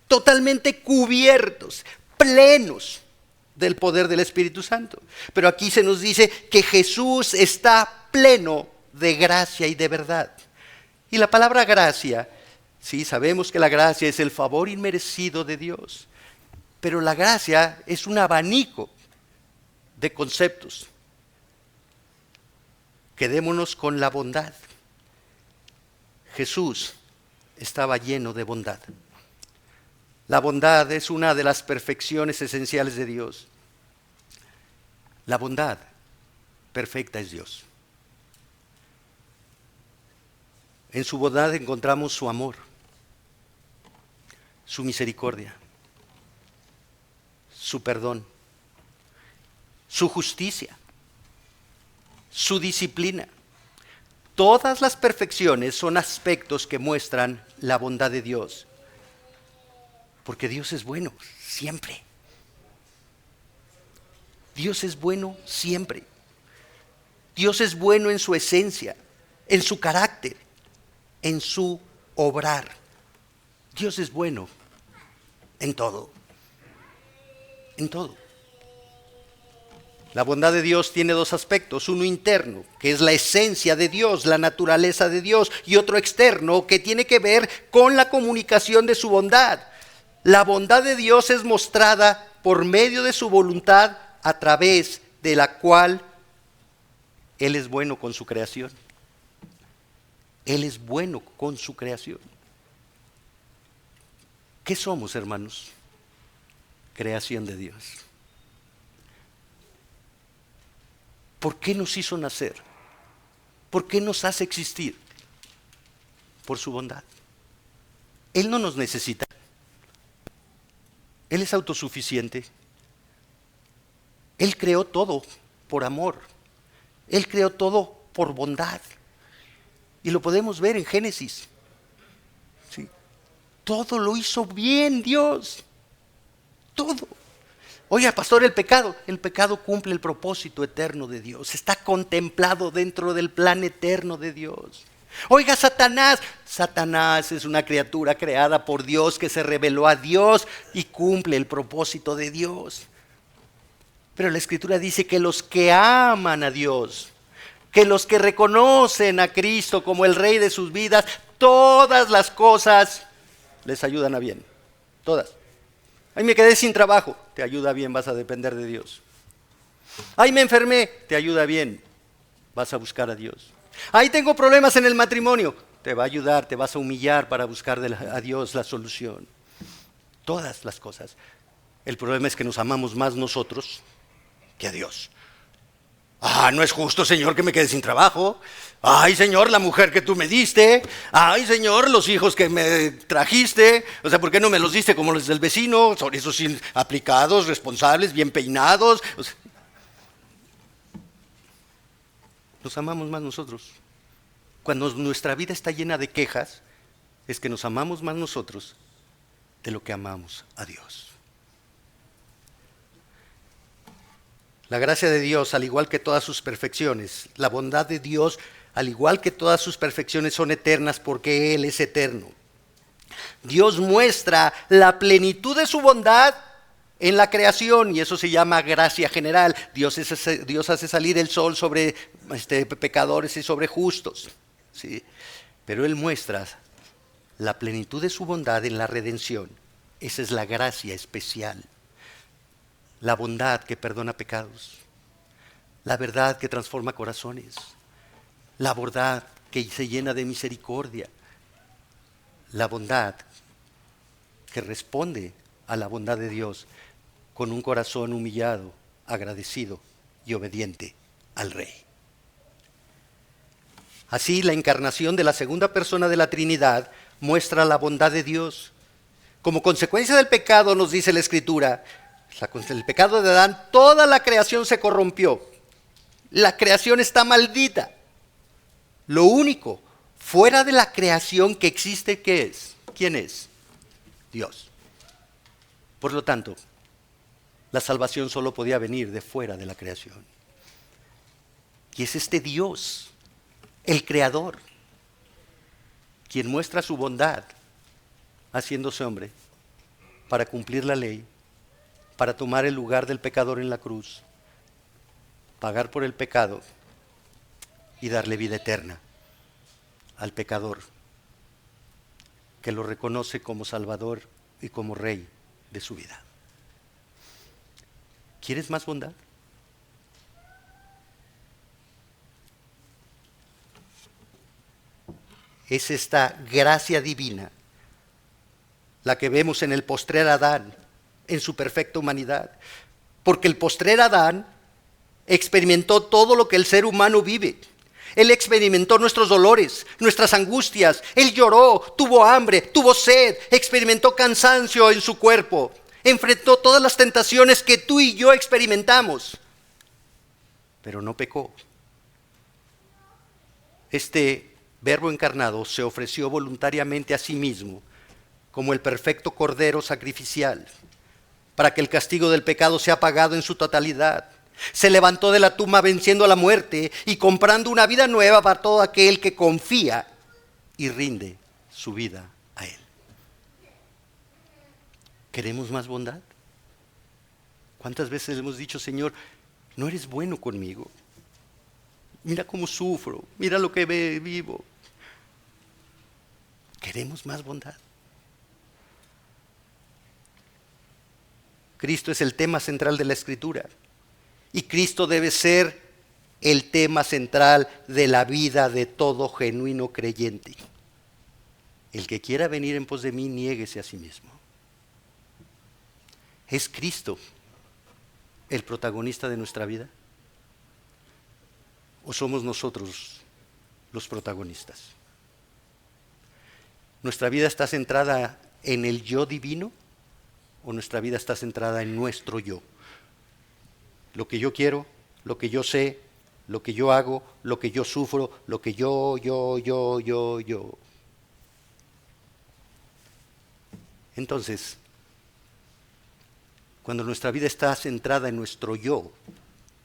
Totalmente cubiertos, plenos del poder del Espíritu Santo. Pero aquí se nos dice que Jesús está pleno de gracia y de verdad. Y la palabra gracia, sí, sabemos que la gracia es el favor inmerecido de Dios, pero la gracia es un abanico de conceptos. Quedémonos con la bondad. Jesús estaba lleno de bondad. La bondad es una de las perfecciones esenciales de Dios. La bondad perfecta es Dios. En su bondad encontramos su amor, su misericordia, su perdón, su justicia, su disciplina. Todas las perfecciones son aspectos que muestran la bondad de Dios. Porque Dios es bueno siempre. Dios es bueno siempre. Dios es bueno en su esencia, en su carácter, en su obrar. Dios es bueno en todo. En todo. La bondad de Dios tiene dos aspectos: uno interno, que es la esencia de Dios, la naturaleza de Dios, y otro externo, que tiene que ver con la comunicación de su bondad. La bondad de Dios es mostrada por medio de su voluntad, a través de la cual Él es bueno con su creación. Él es bueno con su creación. ¿Qué somos, hermanos? Creación de Dios. ¿Por qué nos hizo nacer? ¿Por qué nos hace existir? Por su bondad. Él no nos necesita. Él es autosuficiente. Él creó todo por amor. Él creó todo por bondad. Y lo podemos ver en Génesis. ¿Sí? Todo lo hizo bien Dios. Todo. Oiga, pastor, el pecado cumple el propósito eterno de Dios. Está contemplado dentro del plan eterno de Dios. Oiga, Satanás es una criatura creada por Dios que se reveló a Dios y cumple el propósito de Dios. Pero la Escritura dice que los que aman a Dios, que los que reconocen a Cristo como el Rey de sus vidas, todas las cosas les ayudan a bien. Todas. Ay, me quedé sin trabajo, te ayuda bien, vas a depender de Dios. Ay, me enfermé, te ayuda bien, vas a buscar a Dios. Ay, tengo problemas en el matrimonio, te va a ayudar, te vas a humillar para buscar a Dios la solución. Todas las cosas. El problema es que nos amamos más nosotros que a Dios. Ah, no es justo, Señor, que me quede sin trabajo. Ay, Señor, la mujer que tú me diste. Ay, Señor, los hijos que me trajiste. O sea, ¿por qué no me los diste como los del vecino? Son esos sí, aplicados, responsables, bien peinados. O sea, nos amamos más nosotros. Cuando nuestra vida está llena de quejas, es que nos amamos más nosotros de lo que amamos a Dios. La gracia de Dios, al igual que todas sus perfecciones, la bondad de Dios, al igual que todas sus perfecciones, son eternas porque Él es eterno. Dios muestra la plenitud de su bondad en la creación, y eso se llama gracia general. Dios hace salir el sol sobre pecadores y sobre justos, ¿sí? Pero Él muestra la plenitud de su bondad en la redención. Esa es la gracia especial. La bondad que perdona pecados, la verdad que transforma corazones, la bondad que se llena de misericordia, la bondad que responde a la bondad de Dios, con un corazón humillado, agradecido y obediente al Rey. Así, la encarnación de la segunda persona de la Trinidad muestra la bondad de Dios. Como consecuencia del pecado, nos dice la Escritura, el pecado de Adán, toda la creación se corrompió. La creación está maldita. Lo único fuera de la creación que existe, ¿qué es? ¿Quién es? Dios. Por lo tanto, la salvación solo podía venir de fuera de la creación. Y es este Dios, el Creador, quien muestra su bondad haciéndose hombre para cumplir la ley, para tomar el lugar del pecador en la cruz, pagar por el pecado y darle vida eterna al pecador que lo reconoce como Salvador y como Rey de su vida. ¿Quieres más bondad? Es esta gracia divina la que vemos en el postrer Adán, en su perfecta humanidad. Porque el postrer Adán experimentó todo lo que el ser humano vive. Él experimentó nuestros dolores, nuestras angustias. Él lloró, tuvo hambre, tuvo sed, experimentó cansancio en su cuerpo. Enfrentó todas las tentaciones que tú y yo experimentamos. Pero no pecó. Este Verbo encarnado se ofreció voluntariamente a sí mismo como el perfecto cordero sacrificial para que el castigo del pecado sea pagado en su totalidad. Se levantó de la tumba venciendo a la muerte y comprando una vida nueva para todo aquel que confía y rinde su vida a Él. ¿Queremos más bondad? ¿Cuántas veces le hemos dicho, Señor, no eres bueno conmigo? Mira cómo sufro, mira lo que vivo. ¿Queremos más bondad? Cristo es el tema central de la Escritura. Y Cristo debe ser el tema central de la vida de todo genuino creyente. El que quiera venir en pos de mí, niéguese a sí mismo. ¿Es Cristo el protagonista de nuestra vida? ¿O somos nosotros los protagonistas? ¿Nuestra vida está centrada en el yo divino o nuestra vida está centrada en nuestro yo? Lo que yo quiero, lo que yo sé, lo que yo hago, lo que yo sufro, lo que yo. Entonces, cuando nuestra vida está centrada en nuestro yo,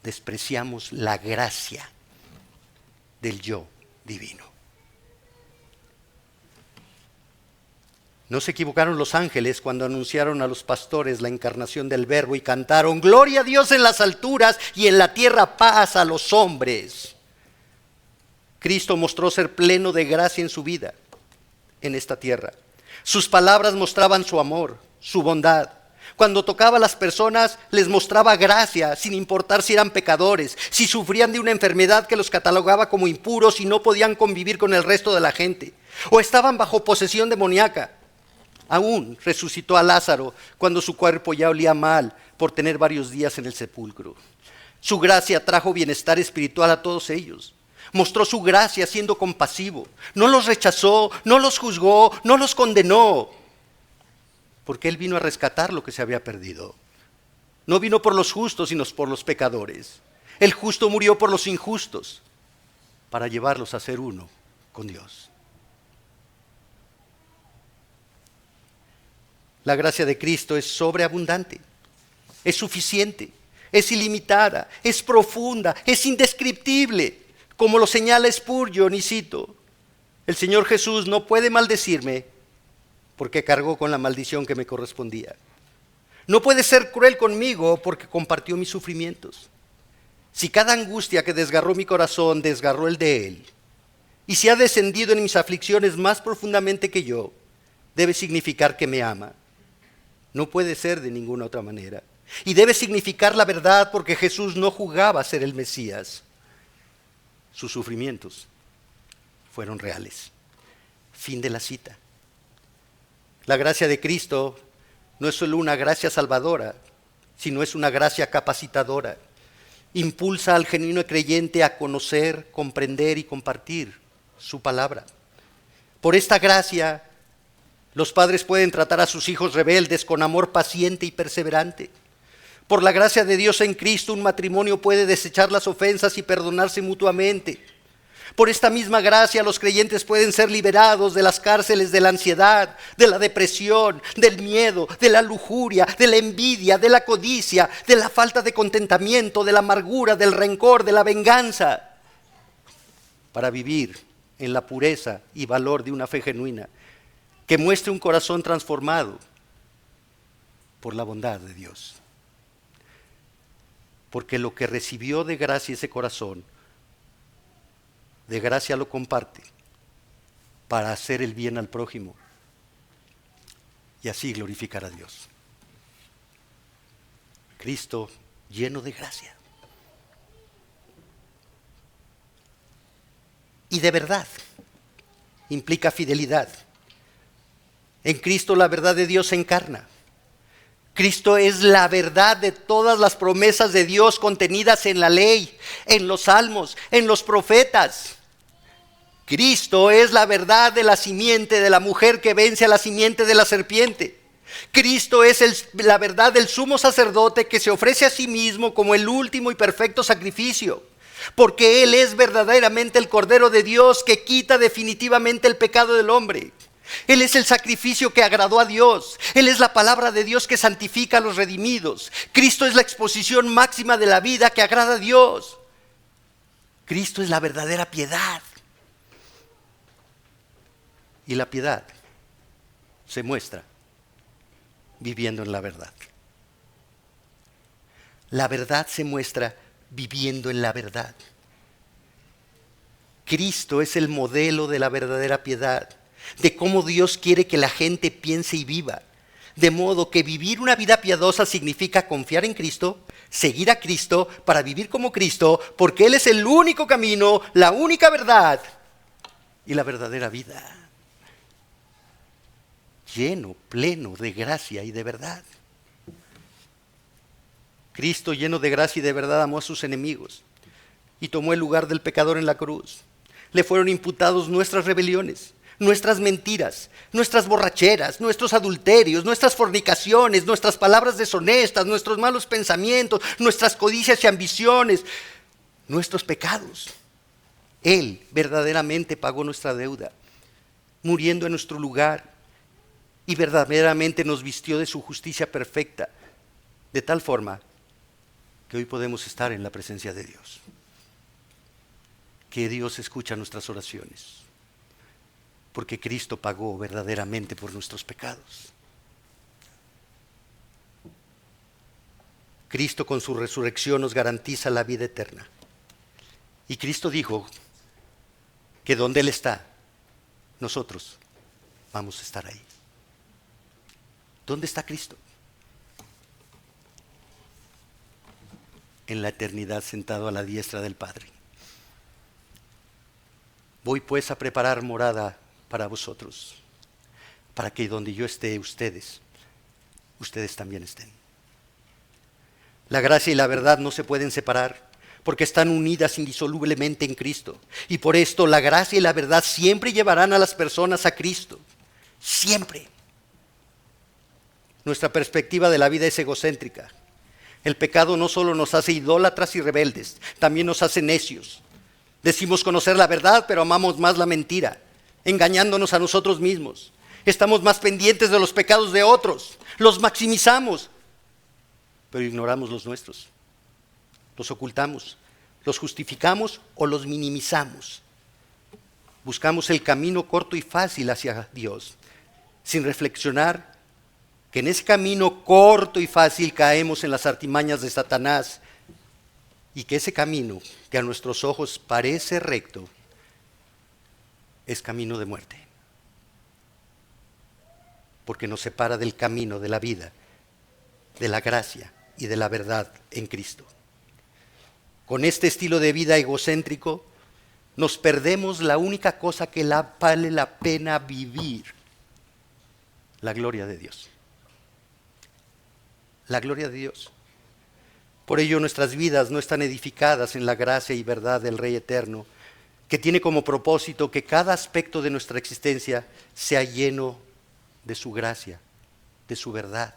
despreciamos la gracia del yo divino. No se equivocaron los ángeles cuando anunciaron a los pastores la encarnación del Verbo y cantaron: gloria a Dios en las alturas y en la tierra paz a los hombres. Cristo mostró ser pleno de gracia en su vida, en esta tierra. Sus palabras mostraban su amor, su bondad. Cuando tocaba a las personas, les mostraba gracia, sin importar si eran pecadores, si sufrían de una enfermedad que los catalogaba como impuros y no podían convivir con el resto de la gente, o estaban bajo posesión demoníaca. Aún resucitó a Lázaro cuando su cuerpo ya olía mal por tener varios días en el sepulcro. Su gracia trajo bienestar espiritual a todos ellos. Mostró su gracia siendo compasivo. No los rechazó, no los juzgó, no los condenó. Porque Él vino a rescatar lo que se había perdido. No vino por los justos, sino por los pecadores. El justo murió por los injustos, para llevarlos a ser uno con Dios. La gracia de Cristo es sobreabundante, es suficiente, es ilimitada, es profunda, es indescriptible. Como lo señala Spurgeon, y cito: el Señor Jesús no puede maldecirme porque cargó con la maldición que me correspondía. No puede ser cruel conmigo porque compartió mis sufrimientos. Si cada angustia que desgarró mi corazón desgarró el de Él, y si ha descendido en mis aflicciones más profundamente que yo, debe significar que me ama. No puede ser de ninguna otra manera. Y debe significar la verdad, porque Jesús no jugaba a ser el Mesías. Sus sufrimientos fueron reales. Fin de la cita. La gracia de Cristo no es solo una gracia salvadora, sino es una gracia capacitadora. Impulsa al genuino creyente a conocer, comprender y compartir su palabra. Por esta gracia, los padres pueden tratar a sus hijos rebeldes con amor paciente y perseverante. Por la gracia de Dios en Cristo, un matrimonio puede desechar las ofensas y perdonarse mutuamente. Por esta misma gracia, los creyentes pueden ser liberados de las cárceles de la ansiedad, de la depresión, del miedo, de la lujuria, de la envidia, de la codicia, de la falta de contentamiento, de la amargura, del rencor, de la venganza, para vivir en la pureza y valor de una fe genuina que muestre un corazón transformado por la bondad de Dios. Porque lo que recibió de gracia ese corazón, de gracia lo comparte para hacer el bien al prójimo y así glorificar a Dios. Cristo lleno de gracia y de verdad implica fidelidad. En Cristo la verdad de Dios se encarna. Cristo es la verdad de todas las promesas de Dios contenidas en la ley, en los salmos, en los profetas. Cristo es la verdad de la simiente de la mujer que vence a la simiente de la serpiente. Cristo es la verdad del sumo sacerdote que se ofrece a sí mismo como el último y perfecto sacrificio. Porque Él es verdaderamente el Cordero de Dios que quita definitivamente el pecado del hombre. Él es el sacrificio que agradó a Dios. Él es la palabra de Dios que santifica a los redimidos. Cristo es la exposición máxima de la vida que agrada a Dios. Cristo es la verdadera piedad. Y la piedad se muestra viviendo en la verdad. La verdad se muestra viviendo en la verdad. Cristo es el modelo de la verdadera piedad, de cómo Dios quiere que la gente piense y viva. De modo que vivir una vida piadosa significa confiar en Cristo, seguir a Cristo para vivir como Cristo, porque Él es el único camino, la única verdad y la verdadera vida. Lleno, pleno de gracia y de verdad. Cristo, lleno de gracia y de verdad, amó a sus enemigos y tomó el lugar del pecador en la cruz. Le fueron imputados nuestras rebeliones, nuestras mentiras, nuestras borracheras, nuestros adulterios, nuestras fornicaciones, nuestras palabras deshonestas, nuestros malos pensamientos, nuestras codicias y ambiciones, nuestros pecados. Él verdaderamente pagó nuestra deuda, muriendo en nuestro lugar, y verdaderamente nos vistió de su justicia perfecta, de tal forma que hoy podemos estar en la presencia de Dios. Que Dios escucha nuestras oraciones, porque Cristo pagó verdaderamente por nuestros pecados. Cristo con su resurrección nos garantiza la vida eterna. Y Cristo dijo que donde Él está, nosotros vamos a estar ahí. ¿Dónde está Cristo? En la eternidad, sentado a la diestra del Padre. Voy pues a preparar morada para vosotros, para que donde yo esté, ustedes también estén. La gracia y la verdad no se pueden separar, porque están unidas indisolublemente en Cristo. Y por esto la gracia y la verdad siempre llevarán a las personas a Cristo. Siempre. Nuestra perspectiva de la vida es egocéntrica. El pecado no solo nos hace idólatras y rebeldes, también nos hace necios. Decimos conocer la verdad, pero amamos más la mentira, engañándonos a nosotros mismos. Estamos más pendientes de los pecados de otros, los maximizamos, pero ignoramos los nuestros. Los ocultamos, los justificamos o los minimizamos. Buscamos el camino corto y fácil hacia Dios, sin reflexionar que en ese camino corto y fácil caemos en las artimañas de Satanás y que ese camino que a nuestros ojos parece recto es camino de muerte, porque nos separa del camino de la vida, de la gracia y de la verdad en Cristo. Con este estilo de vida egocéntrico nos perdemos la única cosa que vale la pena vivir: la gloria de Dios. La gloria de Dios. Por ello nuestras vidas no están edificadas en la gracia y verdad del Rey Eterno, que tiene como propósito que cada aspecto de nuestra existencia sea lleno de su gracia, de su verdad,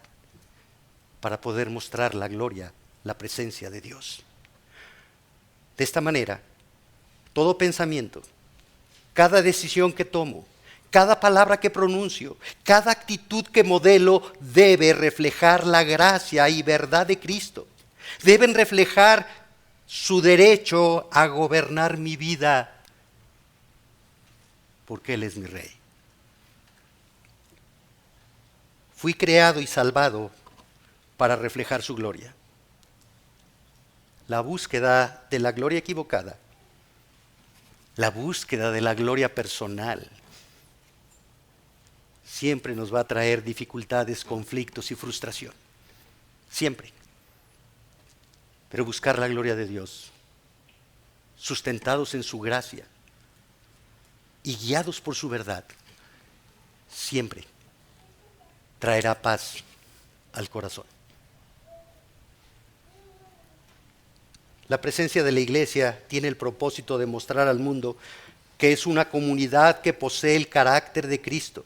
para poder mostrar la gloria, la presencia de Dios. De esta manera, todo pensamiento, cada decisión que tomo, cada palabra que pronuncio, cada actitud que modelo debe reflejar la gracia y verdad de Cristo. Deben reflejar su derecho a gobernar mi vida, porque Él es mi Rey. Fui creado y salvado para reflejar su gloria. La búsqueda de la gloria equivocada, la búsqueda de la gloria personal, siempre nos va a traer dificultades, conflictos y frustración. Siempre. Pero buscar la gloria de Dios, sustentados en su gracia y guiados por su verdad, siempre traerá paz al corazón. La presencia de la iglesia tiene el propósito de mostrar al mundo que es una comunidad que posee el carácter de Cristo,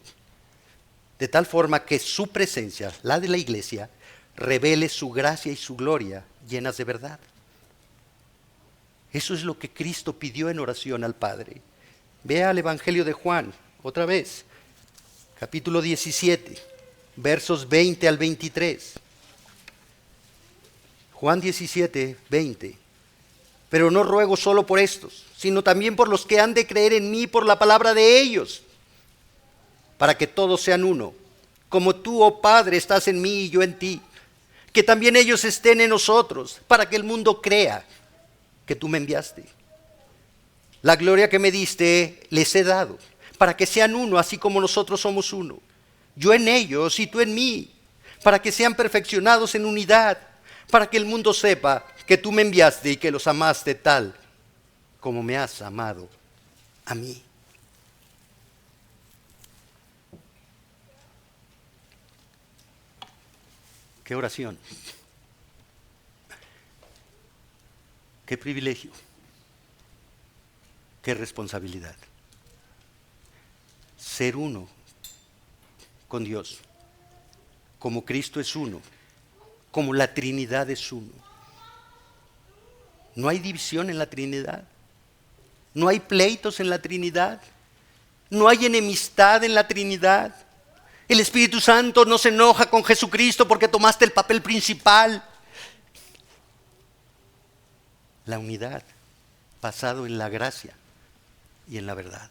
de tal forma que su presencia, la de la iglesia, revele su gracia y su gloria llenas de verdad. Eso es lo que Cristo pidió en oración al Padre. Vea el Evangelio de Juan, otra vez, capítulo 17, versos 20 al 23. Juan 17, 20. Pero no ruego solo por estos, sino también por los que han de creer en mí por la palabra de ellos, para que todos sean uno, como tú, oh Padre, estás en mí y yo en ti, que también ellos estén en nosotros, para que el mundo crea que tú me enviaste. La gloria que me diste les he dado, para que sean uno, así como nosotros somos uno. Yo en ellos y tú en mí, para que sean perfeccionados en unidad, para que el mundo sepa que tú me enviaste y que los amaste tal como me has amado a mí. Qué oración, qué privilegio, qué responsabilidad. Ser uno con Dios, como Cristo es uno, como la Trinidad es uno. No hay división en la Trinidad, no hay pleitos en la Trinidad, no hay enemistad en la Trinidad. El Espíritu Santo no se enoja con Jesucristo porque tomaste el papel principal. La unidad, basado en la gracia y en la verdad.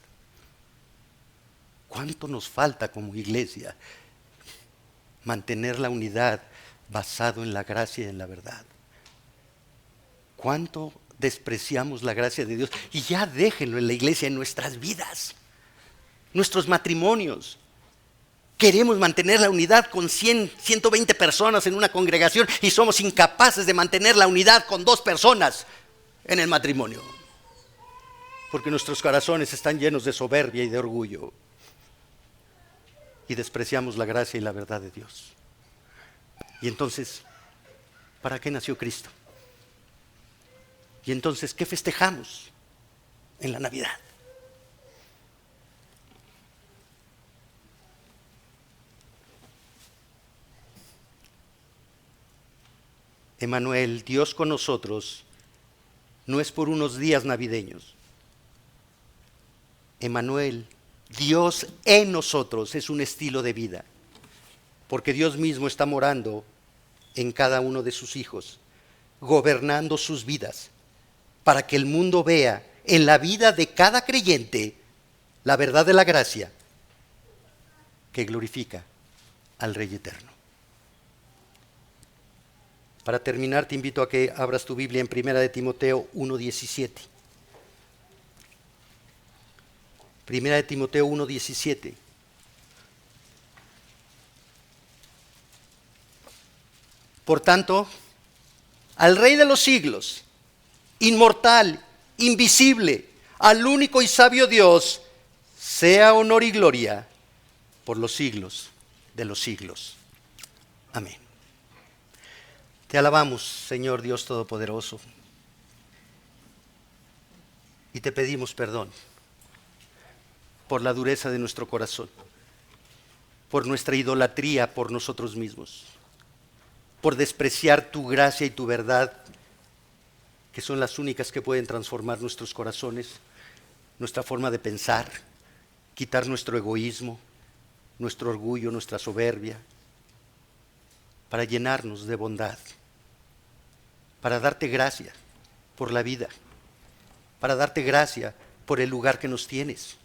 ¿Cuánto nos falta como iglesia mantener la unidad basado en la gracia y en la verdad? ¿Cuánto despreciamos la gracia de Dios? Y ya déjenlo en la iglesia, en nuestras vidas, nuestros matrimonios. Queremos mantener la unidad con 100, 120 personas en una congregación y somos incapaces de mantener la unidad con 2 personas en el matrimonio. Porque nuestros corazones están llenos de soberbia y de orgullo. Y despreciamos la gracia y la verdad de Dios. Y entonces, ¿para qué nació Cristo? Y entonces, ¿qué festejamos en la Navidad? Emmanuel, Dios con nosotros, no es por unos días navideños. Emmanuel, Dios en nosotros es un estilo de vida, porque Dios mismo está morando en cada uno de sus hijos, gobernando sus vidas, para que el mundo vea en la vida de cada creyente la verdad de la gracia que glorifica al Rey Eterno. Para terminar, te invito a que abras tu Biblia en 1 de Timoteo 1:17. 1 de Timoteo 1:17. Por tanto, al Rey de los siglos, inmortal, invisible, al único y sabio Dios, sea honor y gloria por los siglos de los siglos. Amén. Te alabamos, Señor Dios Todopoderoso, y te pedimos perdón por la dureza de nuestro corazón, por nuestra idolatría por nosotros mismos, por despreciar tu gracia y tu verdad, que son las únicas que pueden transformar nuestros corazones, nuestra forma de pensar, quitar nuestro egoísmo, nuestro orgullo, nuestra soberbia, para llenarnos de bondad, para darte gracia por la vida, para darte gracia por el lugar que nos tienes,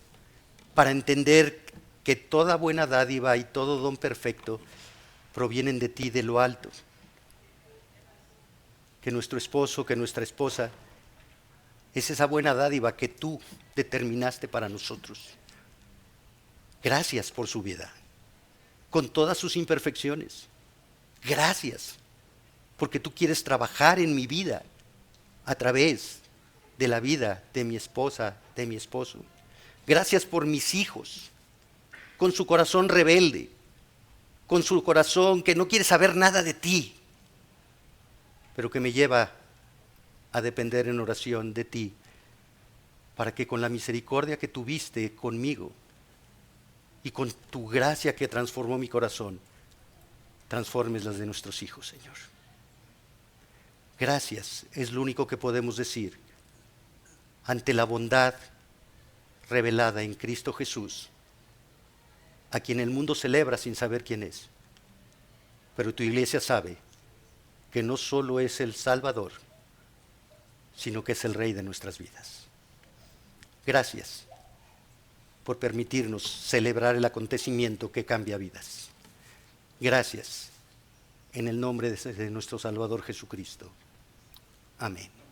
para entender que toda buena dádiva y todo don perfecto provienen de ti, de lo alto. Que nuestro esposo, que nuestra esposa, es esa buena dádiva que tú determinaste para nosotros. Gracias por su vida, con todas sus imperfecciones. Gracias, porque tú quieres trabajar en mi vida a través de la vida de mi esposa, de mi esposo. Gracias por mis hijos, con su corazón rebelde, con su corazón que no quiere saber nada de ti, pero que me lleva a depender en oración de ti, para que con la misericordia que tuviste conmigo y con tu gracia que transformó mi corazón, transformes las de nuestros hijos, Señor. Gracias es lo único que podemos decir ante la bondad revelada en Cristo Jesús, a quien el mundo celebra sin saber quién es. Pero tu iglesia sabe que no solo es el Salvador, sino que es el Rey de nuestras vidas. Gracias por permitirnos celebrar el acontecimiento que cambia vidas. Gracias en el nombre de nuestro Salvador Jesucristo. Amén.